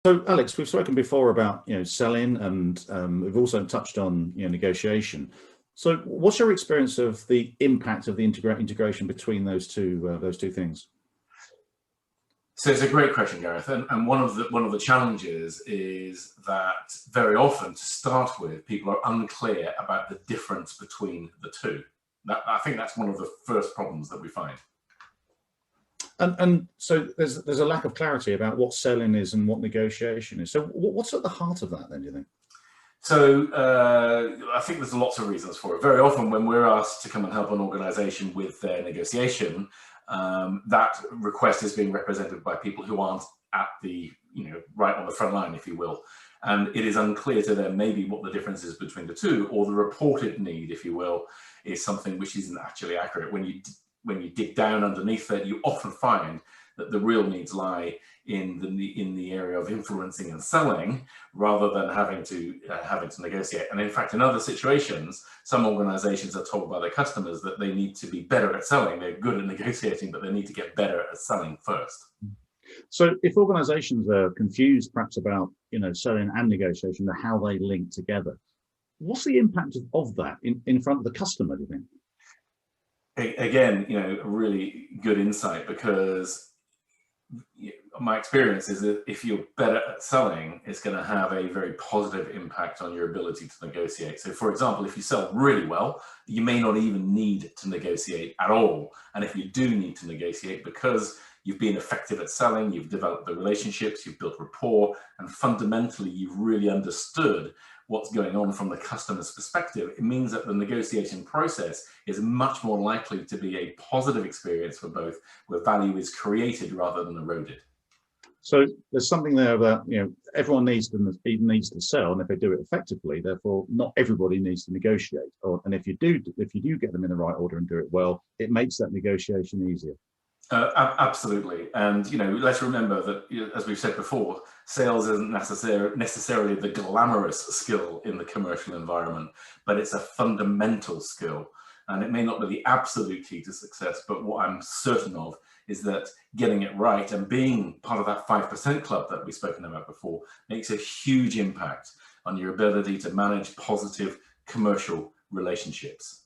So, Alex, we've spoken before about selling, and we've also touched on negotiation. So, what's your experience of the impact of the integration between those two things? So it's a great question, Gareth, and one of the challenges is that very often, to start with, people are unclear about the difference between the two. I think that's one of the first problems that we find. And so there's a lack of clarity about what selling is and what negotiation is. So what's at the heart of that then, do you think? So I think there's lots of reasons for it. Very often when we're asked to come and help an organization with their negotiation, that request is being represented by people who aren't at the, right on the front line, if you will. And it is unclear to them maybe what the difference is between the two, or the reported need, if you will, is something which isn't actually accurate. When you dig down underneath it, you often find that the real needs lie in the area of influencing and selling, rather than having to negotiate. And in fact, in other situations, some organizations are told by their customers that they need to be better at selling. They're good at negotiating, but they need to get better at selling first. So if organizations are confused perhaps about selling and negotiation, how they link together, what's the impact of that in front of the customer, do you think? Again, a really good insight, because my experience is that if you're better at selling, it's going to have a very positive impact on your ability to negotiate. So for example, if you sell really well, you may not even need to negotiate at all. And if you do need to negotiate, because you've been effective at selling, you've developed the relationships, you've built rapport, and fundamentally you've really understood what's going on from the customer's perspective, it means that the negotiation process is much more likely to be a positive experience for both, where value is created rather than eroded. So there's something there that everyone needs to sell, and if they do it effectively, therefore not everybody needs to negotiate. And if you do get them in the right order and do it well, it makes that negotiation easier. Absolutely, and let's remember that, as we've said before, sales isn't necessarily the glamorous skill in the commercial environment, but it's a fundamental skill, and it may not be the absolute key to success, but what I'm certain of is that getting it right and being part of that 5% club that we've spoken about before makes a huge impact on your ability to manage positive commercial relationships.